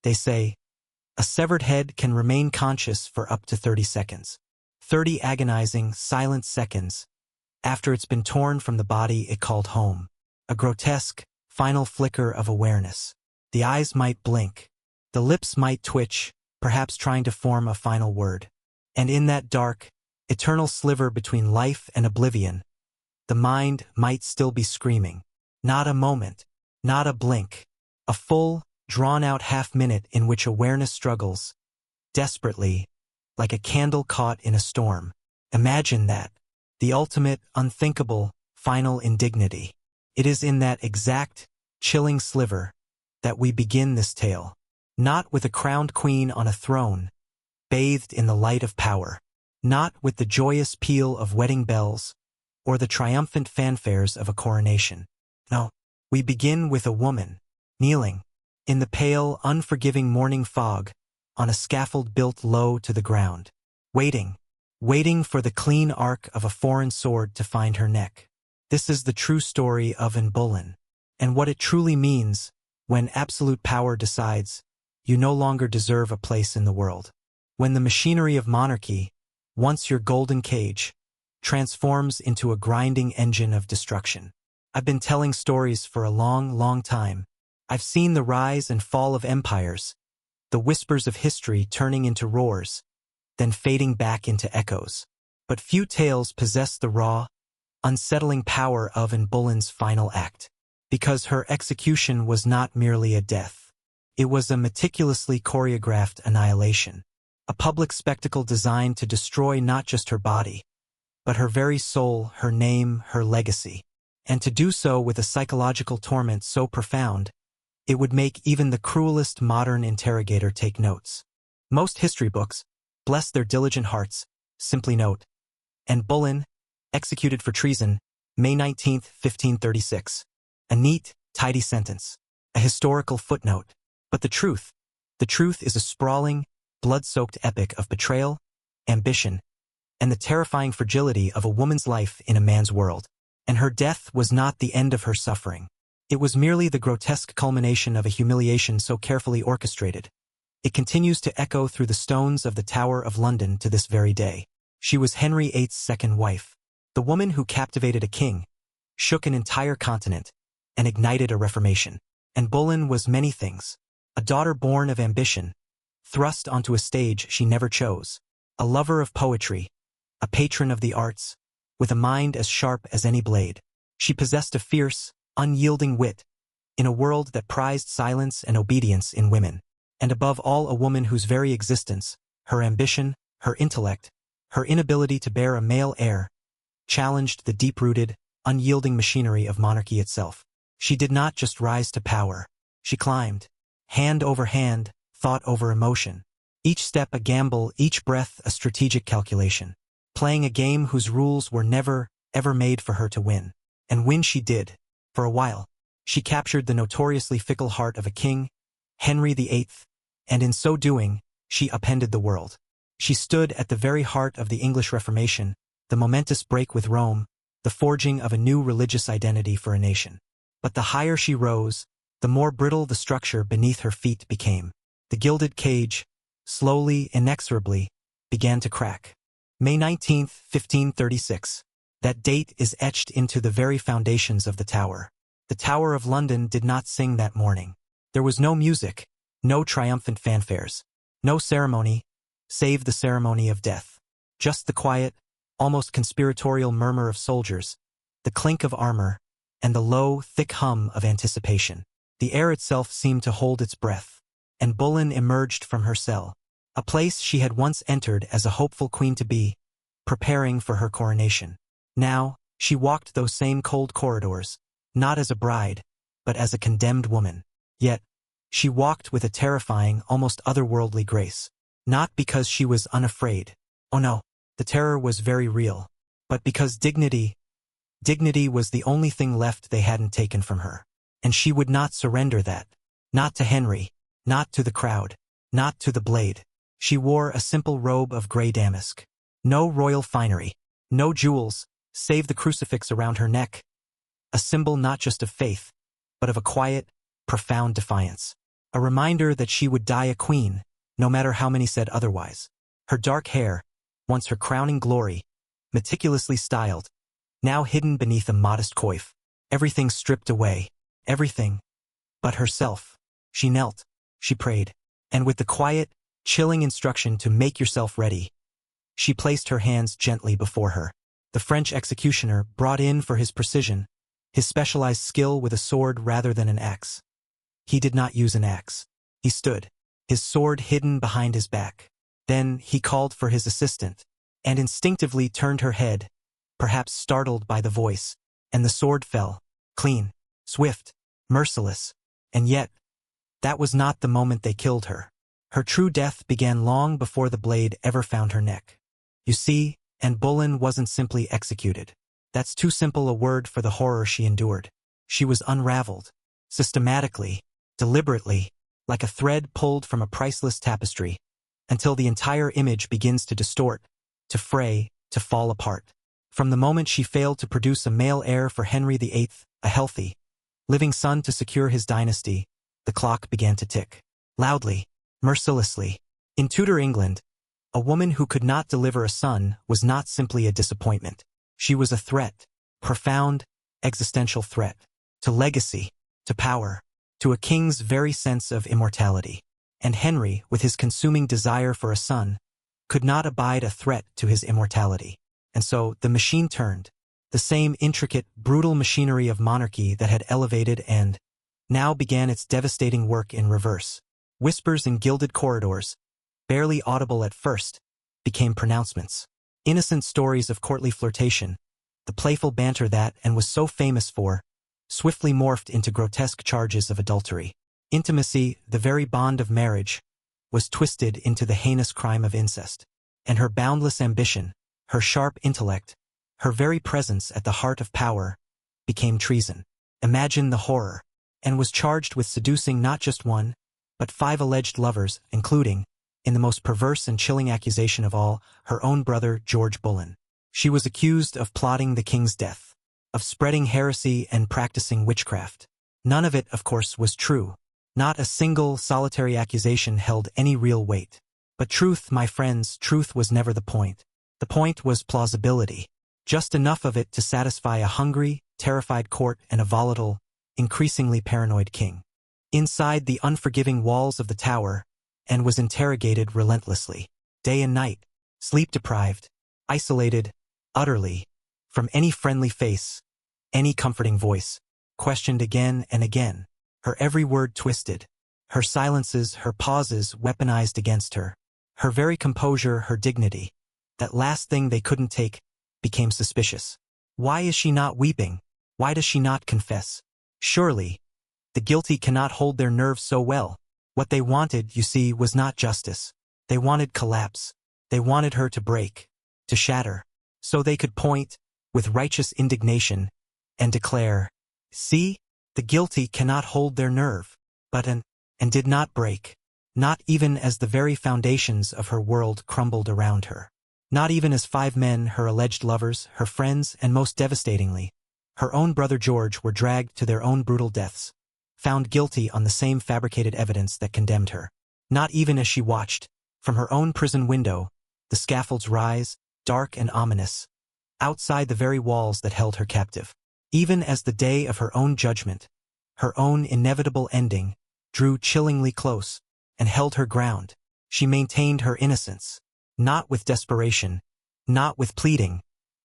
They say, a severed head can remain conscious for up to 30 seconds. 30 agonizing, silent seconds after it's been torn from the body it called home. A grotesque, final flicker of awareness. The eyes might blink. The lips might twitch, perhaps trying to form a final word. And in that dark, eternal sliver between life and oblivion, the mind might still be screaming. Not a moment, not a blink. A full, drawn-out half-minute in which awareness struggles, desperately, like a candle caught in a storm. Imagine that. The ultimate, unthinkable, final indignity. It is in that exact, chilling sliver that we begin this tale. Not with a crowned queen on a throne, bathed in the light of power. Not with the joyous peal of wedding bells, or the triumphant fanfares of a coronation. No, we begin with a woman, kneeling, in the pale, unforgiving morning fog, on a scaffold built low to the ground, waiting for the clean arc of a foreign sword to find her neck. This is the true story of Anne Boleyn, and what it truly means when absolute power decides you no longer deserve a place in the world. When the machinery of monarchy, once your golden cage, transforms into a grinding engine of destruction. I've been telling stories for a long, long time. I've seen the rise and fall of empires, the whispers of history turning into roars, then fading back into echoes. But few tales possess the raw, unsettling power of Anne Boleyn's final act, because her execution was not merely a death. It was a meticulously choreographed annihilation, a public spectacle designed to destroy not just her body, but her very soul, her name, her legacy, and to do so with a psychological torment so profound, it would make even the cruelest modern interrogator take notes. Most history books, bless their diligent hearts, simply note, Anne Boleyn, executed for treason, May 19, 1536. A neat, tidy sentence, a historical footnote. But the truth is a sprawling, blood-soaked epic of betrayal, ambition, and the terrifying fragility of a woman's life in a man's world. And her death was not the end of her suffering. It was merely the grotesque culmination of a humiliation so carefully orchestrated. It continues to echo through the stones of the Tower of London to this very day. She was Henry VIII's second wife, the woman who captivated a king, shook an entire continent, and ignited a reformation. Anne Boleyn was many things. A daughter born of ambition, thrust onto a stage she never chose. A lover of poetry, a patron of the arts, with a mind as sharp as any blade. She possessed a fierce, unyielding wit, in a world that prized silence and obedience in women. And above all, a woman whose very existence, her ambition, her intellect, her inability to bear a male heir, challenged the deep-rooted, unyielding machinery of monarchy itself. She did not just rise to power. She climbed, hand over hand, thought over emotion. Each step a gamble, each breath a strategic calculation. Playing a game whose rules were never, ever made for her to win. And when she did, for a while, she captured the notoriously fickle heart of a king, Henry VIII, and in so doing, she upended the world. She stood at the very heart of the English Reformation, the momentous break with Rome, the forging of a new religious identity for a nation. But the higher she rose, the more brittle the structure beneath her feet became. The gilded cage, slowly, inexorably, began to crack. May 19, 1536. That date is etched into the very foundations of the tower. The Tower of London did not sing that morning. There was no music, no triumphant fanfares, no ceremony, save the ceremony of death. Just the quiet, almost conspiratorial murmur of soldiers, the clink of armor, and the low, thick hum of anticipation. The air itself seemed to hold its breath. And Boleyn emerged from her cell, a place she had once entered as a hopeful queen-to-be, preparing for her coronation. Now, she walked those same cold corridors, not as a bride, but as a condemned woman. Yet, she walked with a terrifying, almost otherworldly grace. Not because she was unafraid. Oh no, the terror was very real. But because dignity was the only thing left they hadn't taken from her. And she would not surrender that. Not to Henry, not to the crowd, not to the blade. She wore a simple robe of gray damask. No royal finery, no jewels, save the crucifix around her neck. A symbol not just of faith, but of a quiet, profound defiance. a reminder that she would die a queen, no matter how many said otherwise. Her dark hair, once her crowning glory, meticulously styled, now hidden beneath a modest coif. Everything stripped away, everything but herself. She knelt, she prayed, and with the quiet, chilling instruction to make yourself ready, she placed her hands gently before her. The French executioner, brought in for his precision, his specialized skill with a sword rather than an axe. He did not use an axe. He stood, his sword hidden behind his back. Then he called for his assistant, and instinctively turned her head, perhaps startled by the voice, and the sword fell, clean, swift, merciless, and yet, that was not the moment they killed her. Her true death began long before the blade ever found her neck. You see, Anne Boleyn wasn't simply executed. That's too simple a word for the horror she endured. She was unraveled, systematically, deliberately, like a thread pulled from a priceless tapestry, until the entire image begins to distort, to fray, to fall apart. From the moment she failed to produce a male heir for Henry VIII, a healthy, living son to secure his dynasty, the clock began to tick. Loudly, mercilessly. In Tudor England, a woman who could not deliver a son was not simply a disappointment. She was a threat, profound, existential threat, to legacy, to power, to a king's very sense of immortality. And Henry, with his consuming desire for a son, could not abide a threat to his immortality. And so the machine turned, the same intricate, brutal machinery of monarchy that had elevated and now began its devastating work in reverse. Whispers in gilded corridors, barely audible at first, became pronouncements. Innocent stories of courtly flirtation, the playful banter that and was so famous for, swiftly morphed into grotesque charges of adultery. Intimacy, the very bond of marriage, was twisted into the heinous crime of incest. And her boundless ambition, her sharp intellect, her very presence at the heart of power, became treason. Imagine the horror. And was charged with seducing not just one, but 5 alleged lovers, including, in the most perverse and chilling accusation of all, her own brother George Boleyn. She was accused of plotting the king's death, of spreading heresy and practicing witchcraft. None of it, of course, was true. Not a single, solitary accusation held any real weight. But truth, my friends, truth was never the point. The point was plausibility. Just enough of it to satisfy a hungry, terrified court and a volatile, increasingly paranoid king. Inside the unforgiving walls of the tower, Anne was interrogated relentlessly, day and night, sleep-deprived, isolated, utterly, from any friendly face, any comforting voice, questioned again and again, her every word twisted, her silences, her pauses weaponized against her, her very composure, her dignity, that last thing they couldn't take, became suspicious. Why is she not weeping? Why does she not confess? Surely, the guilty cannot hold their nerves so well. What they wanted, you see, was not justice. They wanted collapse. They wanted her to break, to shatter, so they could point, with righteous indignation, and declare, "See, the guilty cannot hold their nerve." But and did not break, not even as the very foundations of her world crumbled around her. Not even as 5 men, her alleged lovers, her friends, and most devastatingly, her own brother George, were dragged to their own brutal deaths, found guilty on the same fabricated evidence that condemned her. Not even as she watched, from her own prison window, the scaffolds rise, dark and ominous, outside the very walls that held her captive. Even as the day of her own judgment, her own inevitable ending, drew chillingly close, and held her ground, she maintained her innocence, not with desperation, not with pleading,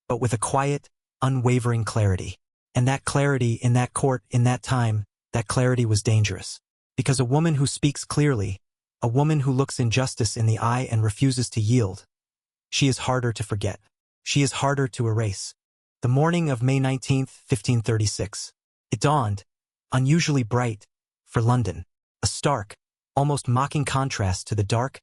but with a quiet, unwavering clarity. And that clarity in that court, in that time, that clarity was dangerous. Because a woman who speaks clearly, a woman who looks injustice in the eye and refuses to yield, she is harder to forget. She is harder to erase. The morning of May 19th, 1536. It dawned, unusually bright, for London. A stark, almost mocking contrast to the dark,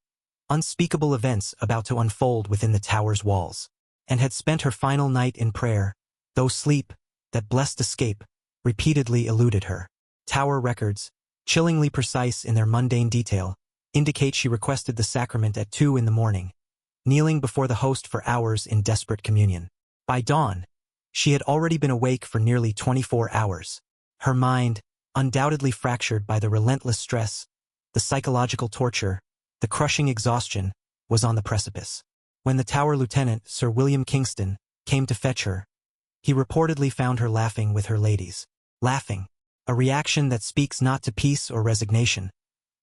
unspeakable events about to unfold within the tower's walls. And had spent her final night in prayer, though sleep, that blessed escape, repeatedly eluded her. Tower records, chillingly precise in their mundane detail, indicate she requested the sacrament at 2 in the morning, kneeling before the host for hours in desperate communion. By dawn, she had already been awake for nearly 24 hours. Her mind, undoubtedly fractured by the relentless stress The psychological torture, the crushing exhaustion, was on the precipice. When the Tower Lieutenant, Sir William Kingston, came to fetch her, he reportedly found her laughing with her ladies. Laughing, a reaction that speaks not to peace or resignation,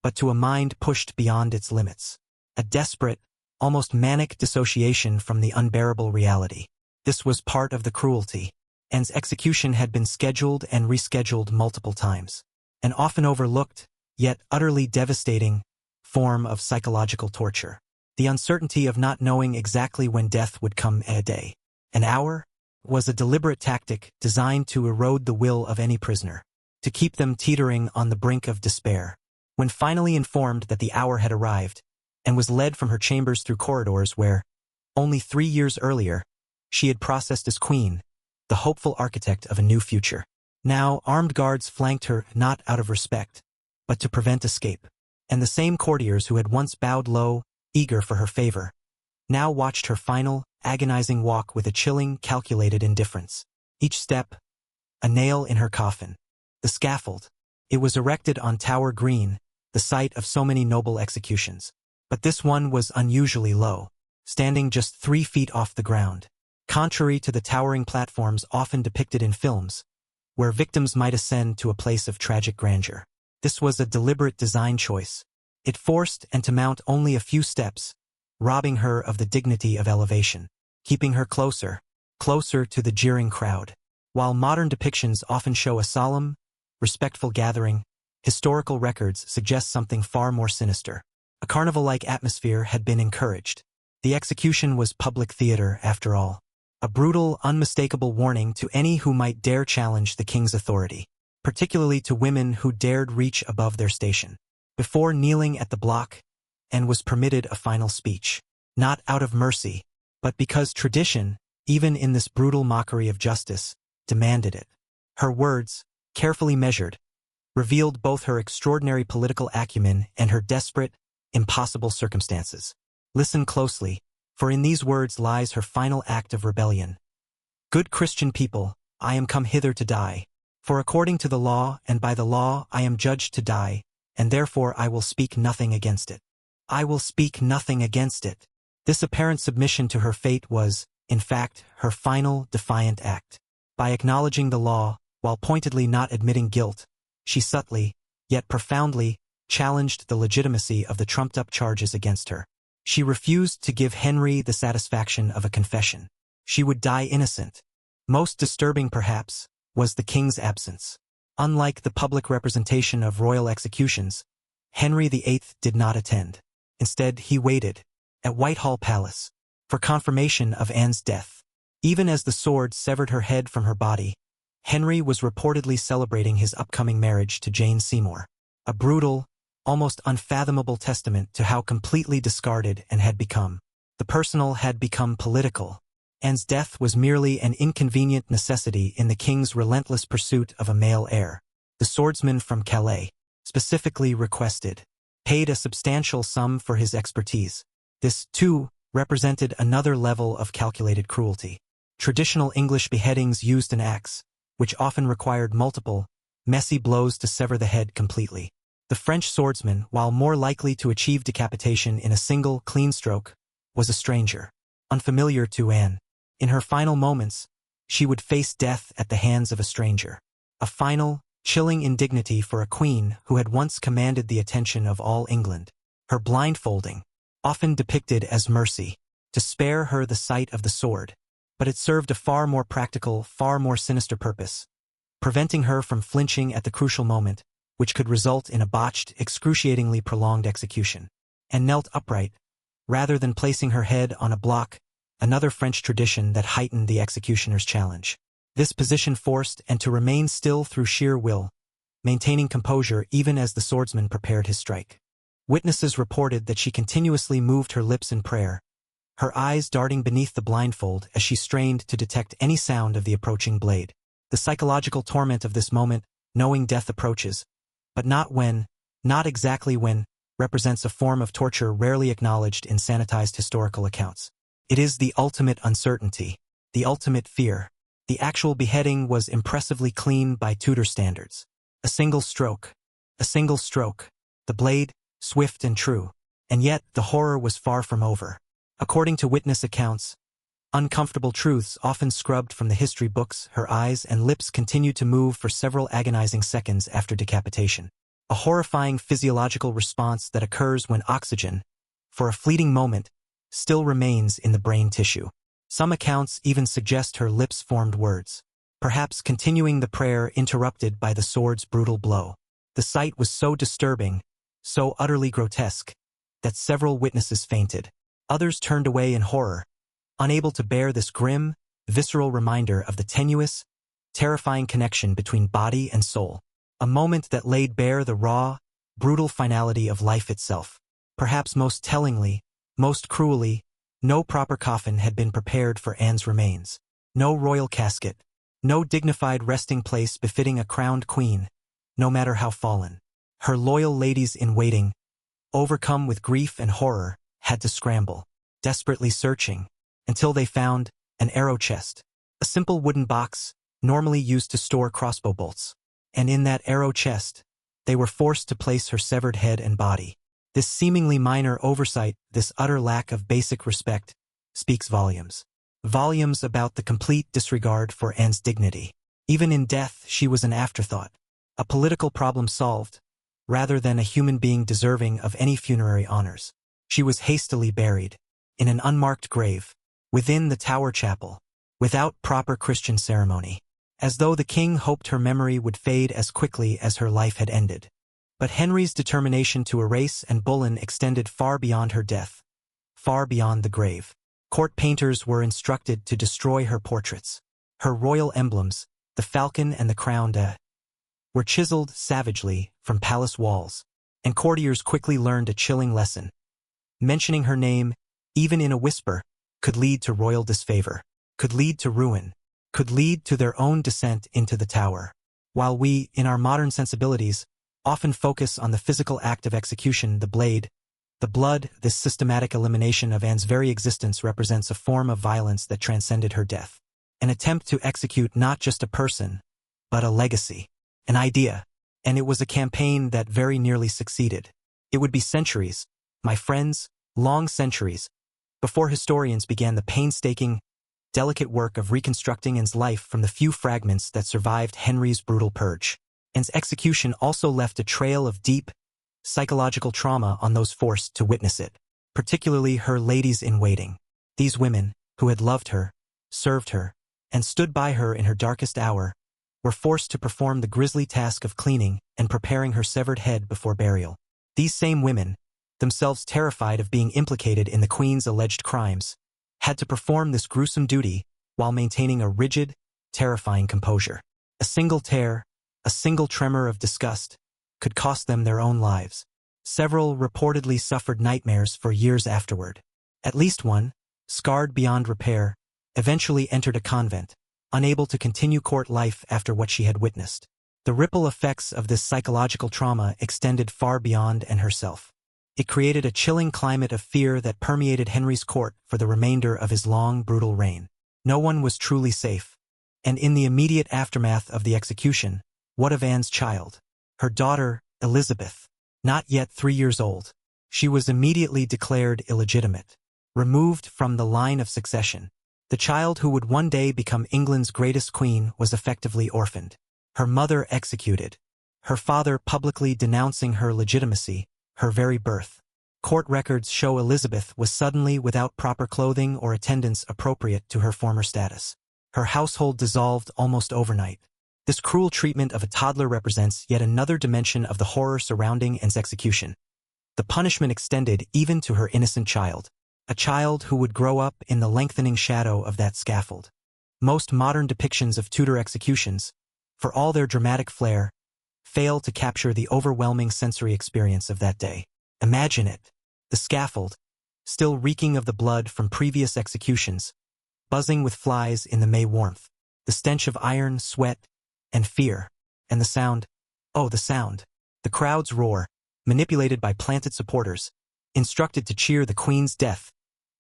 but to a mind pushed beyond its limits. A desperate, almost manic dissociation from the unbearable reality. This was part of the cruelty. Anne's execution had been scheduled and rescheduled multiple times. An often overlooked, yet utterly devastating, form of psychological torture. The uncertainty of not knowing exactly when death would come a day, an hour, was a deliberate tactic designed to erode the will of any prisoner, to keep them teetering on the brink of despair. When finally informed that the hour had arrived, and was led from her chambers through corridors where, only 3 years earlier, she had processed as queen, the hopeful architect of a new future. Now armed guards flanked her not out of respect, but to prevent escape. And the same courtiers who had once bowed low, eager for her favor, now watched her final, agonizing walk with a chilling, calculated indifference. Each step, a nail in her coffin. The scaffold. It was erected on Tower Green, the site of so many noble executions. But this one was unusually low, standing just 3 feet off the ground. Contrary to the towering platforms often depicted in films, where victims might ascend to a place of tragic grandeur. This was a deliberate design choice. It forced Anne to mount only a few steps, robbing her of the dignity of elevation, keeping her closer to the jeering crowd. While modern depictions often show a solemn, respectful gathering, historical records suggest something far more sinister. A carnival-like atmosphere had been encouraged. The execution was public theater, after all. A brutal, unmistakable warning to any who might dare challenge the king's authority, particularly to women who dared reach above their station. Before kneeling at the block, Anne was permitted a final speech, not out of mercy, but because tradition, even in this brutal mockery of justice, demanded it. Her words, carefully measured, revealed both her extraordinary political acumen and her desperate, impossible circumstances. Listen closely, for in these words lies her final act of rebellion. Good Christian people, I am come hither to die. For according to the law and by the law I am judged to die, and therefore I will speak nothing against it. I will speak nothing against it. This apparent submission to her fate was, in fact, her final, defiant act. By acknowledging the law, while pointedly not admitting guilt, she subtly, yet profoundly, challenged the legitimacy of the trumped-up charges against her. She refused to give Henry the satisfaction of a confession. She would die innocent. Most disturbing, perhaps, was the king's absence. Unlike the public representation of royal executions, Henry VIII did not attend. Instead, he waited, at Whitehall Palace, for confirmation of Anne's death. Even as the sword severed her head from her body, Henry was reportedly celebrating his upcoming marriage to Jane Seymour. A brutal, almost unfathomable testament to how completely discarded Anne had become. The personal had become political. Anne's death was merely an inconvenient necessity in the king's relentless pursuit of a male heir. The swordsman from Calais, specifically requested, paid a substantial sum for his expertise. This, too, represented another level of calculated cruelty. Traditional English beheadings used an axe, which often required multiple, messy blows to sever the head completely. The French swordsman, while more likely to achieve decapitation in a single, clean stroke, was a stranger, unfamiliar to Anne. In her final moments, she would face death at the hands of a stranger. A final, chilling indignity for a queen who had once commanded the attention of all England. Her blindfolding, often depicted as mercy, to spare her the sight of the sword, but it served a far more practical, far more sinister purpose, preventing her from flinching at the crucial moment, which could result in a botched, excruciatingly prolonged execution. And knelt upright, rather than placing her head on a block, another French tradition that heightened the executioner's challenge. This position forced Anne to remain still through sheer will, maintaining composure even as the swordsman prepared his strike. Witnesses reported that she continuously moved her lips in prayer, her eyes darting beneath the blindfold as she strained to detect any sound of the approaching blade. The psychological torment of this moment, knowing death approaches, but not when, not exactly when, represents a form of torture rarely acknowledged in sanitized historical accounts. It is the ultimate uncertainty, the ultimate fear. The actual beheading was impressively clean by Tudor standards. A single stroke, the blade, swift and true. And yet, the horror was far from over. According to witness accounts, uncomfortable truths often scrubbed from the history books, her eyes and lips continued to move for several agonizing seconds after decapitation. A horrifying physiological response that occurs when oxygen, for a fleeting moment, still remains in the brain tissue. Some accounts even suggest her lips formed words, perhaps continuing the prayer interrupted by the sword's brutal blow. The sight was so disturbing, so utterly grotesque, that several witnesses fainted. Others turned away in horror, unable to bear this grim, visceral reminder of the tenuous, terrifying connection between body and soul. A moment that laid bare the raw, brutal finality of life itself. Perhaps most tellingly, most cruelly, no proper coffin had been prepared for Anne's remains. No royal casket, no dignified resting place befitting a crowned queen, no matter how fallen. Her loyal ladies-in-waiting, overcome with grief and horror, had to scramble, desperately searching, until they found an arrow chest, a simple wooden box normally used to store crossbow bolts. And in that arrow chest, they were forced to place her severed head and body. This seemingly minor oversight, this utter lack of basic respect, speaks volumes. Volumes about the complete disregard for Anne's dignity. Even in death, she was an afterthought, a political problem solved, rather than a human being deserving of any funerary honors. She was hastily buried, in an unmarked grave, within the Tower Chapel, without proper Christian ceremony, as though the king hoped her memory would fade as quickly as her life had ended. But Henry's determination to erase Anne Boleyn extended far beyond her death, far beyond the grave. Court painters were instructed to destroy her portraits. Her royal emblems, the falcon and the crown were chiseled savagely from palace walls, and courtiers quickly learned a chilling lesson. Mentioning her name, even in a whisper, could lead to royal disfavor, could lead to ruin, could lead to their own descent into the Tower. While we, in our modern sensibilities, often focus on the physical act of execution, the blade, the blood, this systematic elimination of Anne's very existence represents a form of violence that transcended her death. An attempt to execute not just a person, but a legacy, an idea, and it was a campaign that very nearly succeeded. It would be centuries, my friends, long centuries, before historians began the painstaking, delicate work of reconstructing Anne's life from the few fragments that survived Henry's brutal purge. Anne's execution also left a trail of deep, psychological trauma on those forced to witness it, particularly her ladies-in-waiting. These women, who had loved her, served her, and stood by her in her darkest hour, were forced to perform the grisly task of cleaning and preparing her severed head before burial. These same women, themselves terrified of being implicated in the Queen's alleged crimes, had to perform this gruesome duty while maintaining a rigid, terrifying composure. A single tear, a single tremor of disgust, could cost them their own lives. Several reportedly suffered nightmares for years afterward. At least one, scarred beyond repair, eventually entered a convent, unable to continue court life after what she had witnessed. The ripple effects of this psychological trauma extended far beyond Anne herself. It created a chilling climate of fear that permeated Henry's court for the remainder of his long, brutal reign. No one was truly safe. And in the immediate aftermath of the execution, what of Anne's child? Her daughter, Elizabeth, not yet 3 years old. She was immediately declared illegitimate, removed from the line of succession. The child who would one day become England's greatest queen was effectively orphaned. Her mother executed, her father publicly denouncing her legitimacy, her very birth. Court records show Elizabeth was suddenly without proper clothing or attendance appropriate to her former status. Her household dissolved almost overnight. This cruel treatment of a toddler represents yet another dimension of the horror surrounding Anne's execution. The punishment extended even to her innocent child, a child who would grow up in the lengthening shadow of that scaffold. Most modern depictions of Tudor executions, for all their dramatic flair, fail to capture the overwhelming sensory experience of that day. Imagine it, the scaffold, still reeking of the blood from previous executions, buzzing with flies in the May warmth, the stench of iron, sweat, and fear, and the sound, oh the sound, the crowd's roar, manipulated by planted supporters, instructed to cheer the Queen's death,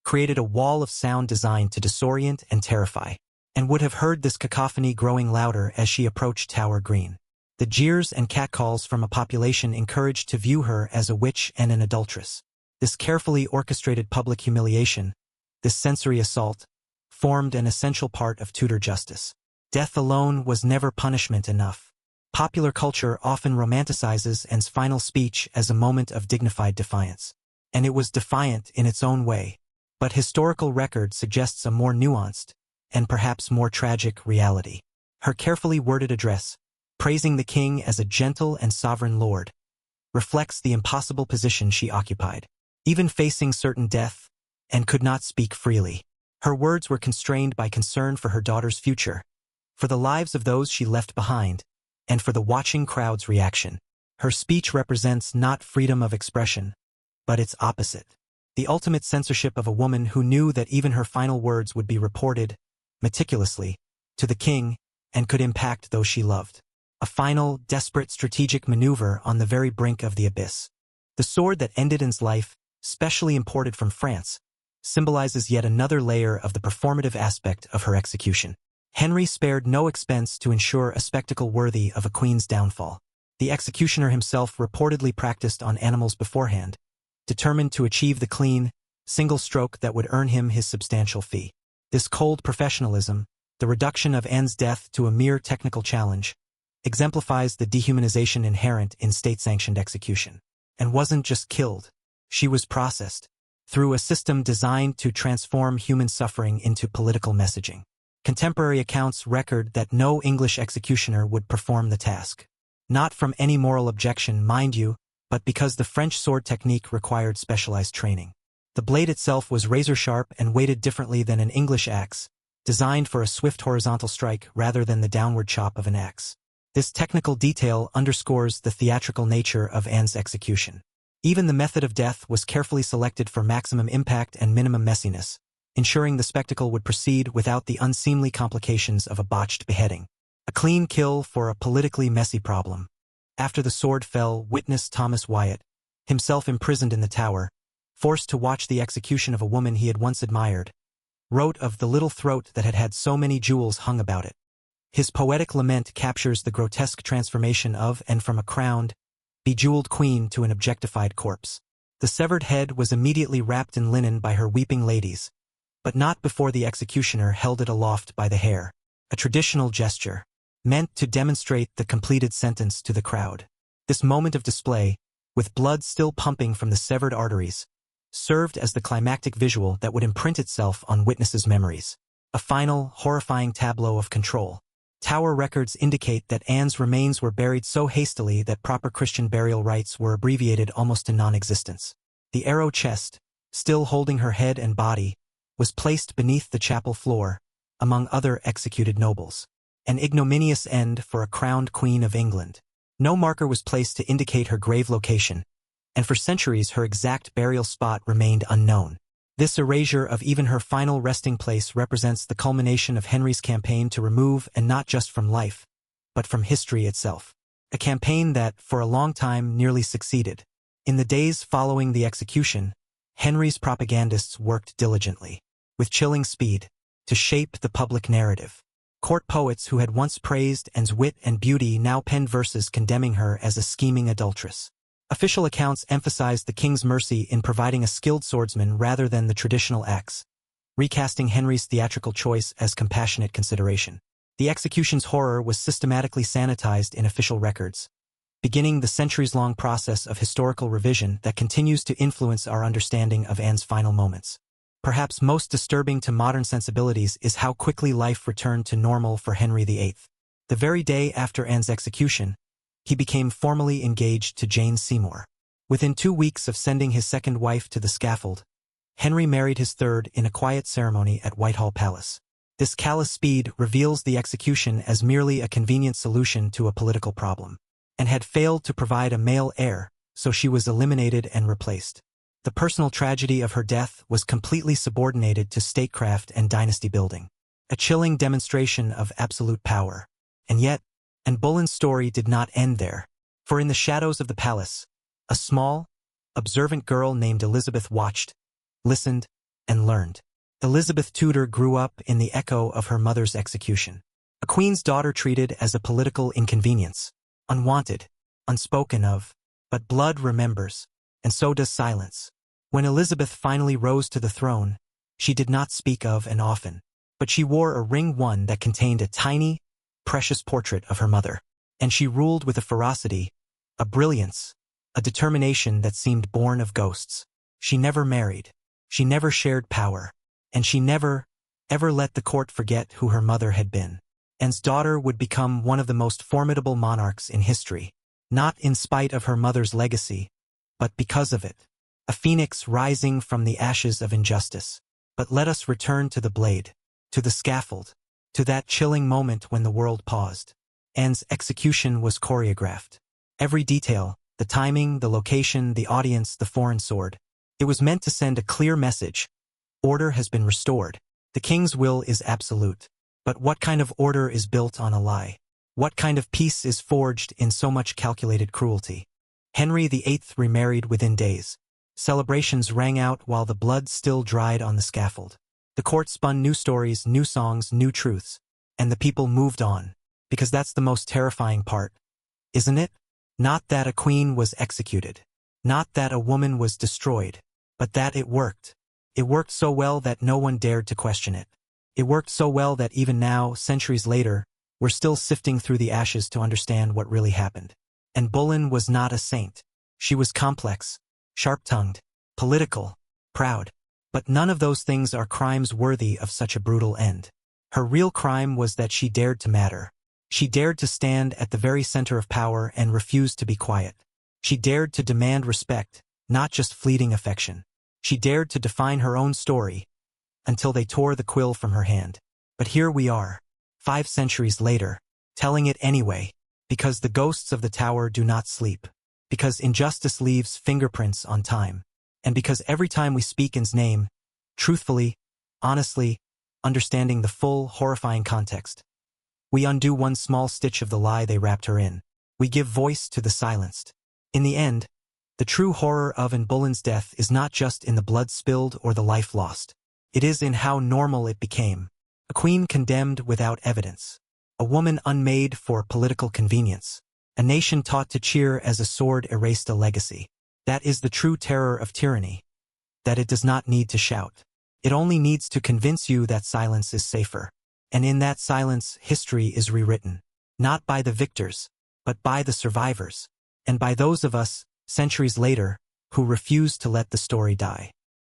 created a wall of sound designed to disorient and terrify, and would have heard this cacophony growing louder as she approached Tower Green. The jeers and catcalls from a population encouraged to view her as a witch and an adulteress. This carefully orchestrated public humiliation, this sensory assault, formed an essential part of Tudor justice. Death alone was never punishment enough. Popular culture often romanticizes Anne's final speech as a moment of dignified defiance. And it was defiant in its own way. But historical record suggests a more nuanced, and perhaps more tragic, reality. Her carefully worded address, praising the king as a gentle and sovereign lord, reflects the impossible position she occupied, even facing certain death, and could not speak freely. Her words were constrained by concern for her daughter's future, for the lives of those she left behind, and for the watching crowd's reaction. Her speech represents not freedom of expression, but its opposite. The ultimate censorship of a woman who knew that even her final words would be reported, meticulously, to the king, and could impact those she loved. A final, desperate strategic maneuver on the very brink of the abyss. The sword that ended Anne's life, specially imported from France, symbolizes yet another layer of the performative aspect of her execution. Henry spared no expense to ensure a spectacle worthy of a queen's downfall. The executioner himself reportedly practiced on animals beforehand, determined to achieve the clean, single stroke that would earn him his substantial fee. This cold professionalism, the reduction of Anne's death to a mere technical challenge, exemplifies the dehumanization inherent in state-sanctioned execution. And wasn't just killed, she was processed, through a system designed to transform human suffering into political messaging. Contemporary accounts record that no English executioner would perform the task. Not from any moral objection, mind you, but because the French sword technique required specialized training. The blade itself was razor-sharp and weighted differently than an English axe, designed for a swift horizontal strike rather than the downward chop of an axe. This technical detail underscores the theatrical nature of Anne's execution. Even the method of death was carefully selected for maximum impact and minimum messiness, ensuring the spectacle would proceed without the unseemly complications of a botched beheading. A clean kill for a politically messy problem. After the sword fell, witness Thomas Wyatt, himself imprisoned in the Tower, forced to watch the execution of a woman he had once admired, wrote of the little throat that had had so many jewels hung about it. His poetic lament captures the grotesque transformation of and from a crowned, bejeweled queen to an objectified corpse. The severed head was immediately wrapped in linen by her weeping ladies, but not before the executioner held it aloft by the hair, a traditional gesture, meant to demonstrate the completed sentence to the crowd. This moment of display, with blood still pumping from the severed arteries, served as the climactic visual that would imprint itself on witnesses' memories. A final, horrifying tableau of control. Tower records indicate that Anne's remains were buried so hastily that proper Christian burial rites were abbreviated almost to non-existence. The arrow chest, still holding her head and body, was placed beneath the chapel floor, among other executed nobles. An ignominious end for a crowned Queen of England. No marker was placed to indicate her grave location, and for centuries her exact burial spot remained unknown. This erasure of even her final resting place represents the culmination of Henry's campaign to remove, and not just from life, but from history itself. A campaign that, for a long time, nearly succeeded. In the days following the execution, Henry's propagandists worked diligently, with chilling speed, to shape the public narrative. Court poets who had once praised Anne's wit and beauty now penned verses condemning her as a scheming adulteress. Official accounts emphasized the king's mercy in providing a skilled swordsman rather than the traditional axe, recasting Henry's theatrical choice as compassionate consideration. The execution's horror was systematically sanitized in official records, beginning the centuries-long process of historical revision that continues to influence our understanding of Anne's final moments. Perhaps most disturbing to modern sensibilities is how quickly life returned to normal for Henry VIII. The very day after Anne's execution, he became formally engaged to Jane Seymour. Within 2 weeks of sending his second wife to the scaffold, Henry married his third in a quiet ceremony at Whitehall Palace. This callous speed reveals the execution as merely a convenient solution to a political problem, and had failed to provide a male heir, so she was eliminated and replaced. The personal tragedy of her death was completely subordinated to statecraft and dynasty building, a chilling demonstration of absolute power. And yet, Anne Boleyn's story did not end there, for in the shadows of the palace, a small, observant girl named Elizabeth watched, listened, and learned. Elizabeth Tudor grew up in the echo of her mother's execution. A queen's daughter treated as a political inconvenience, unwanted, unspoken of. But blood remembers, and so does silence. When Elizabeth finally rose to the throne, she did not speak of and often, but she wore a ring, one that contained a tiny, precious portrait of her mother. And she ruled with a ferocity, a brilliance, a determination that seemed born of ghosts. She never married. She never shared power. And she never, ever let the court forget who her mother had been. Anne's daughter would become one of the most formidable monarchs in history, not in spite of her mother's legacy, but because of it. A phoenix rising from the ashes of injustice. But let us return to the blade, to the scaffold, to that chilling moment when the world paused. Anne's execution was choreographed. Every detail, the timing, the location, the audience, the foreign sword. It was meant to send a clear message. Order has been restored. The king's will is absolute. But what kind of order is built on a lie? What kind of peace is forged in so much calculated cruelty? Henry VIII remarried within days. Celebrations rang out while the blood still dried on the scaffold. The court spun new stories, new songs, new truths. And the people moved on. Because that's the most terrifying part, isn't it? Not that a queen was executed. Not that a woman was destroyed. But that it worked. It worked so well that no one dared to question it. It worked so well that even now, centuries later, we're still sifting through the ashes to understand what really happened. Anne Boleyn was not a saint. She was complex, sharp-tongued, political, proud. But none of those things are crimes worthy of such a brutal end. Her real crime was that she dared to matter. She dared to stand at the very center of power and refuse to be quiet. She dared to demand respect, not just fleeting affection. She dared to define her own story, until they tore the quill from her hand. But here we are, 5 centuries later, telling it anyway, because the ghosts of the tower do not sleep, because injustice leaves fingerprints on time, and because every time we speak Anne's name, truthfully, honestly, understanding the full, horrifying context, we undo one small stitch of the lie they wrapped her in. We give voice to the silenced. In the end, the true horror of Anne Boleyn's death is not just in the blood spilled or the life lost. It is in how normal it became. A queen condemned without evidence. A woman unmade for political convenience. A nation taught to cheer as a sword erased a legacy. That is the true terror of tyranny. That it does not need to shout. It only needs to convince you that silence is safer. And in that silence, history is rewritten. Not by the victors, but by the survivors. And by those of us, centuries later, who refuse to let the story die.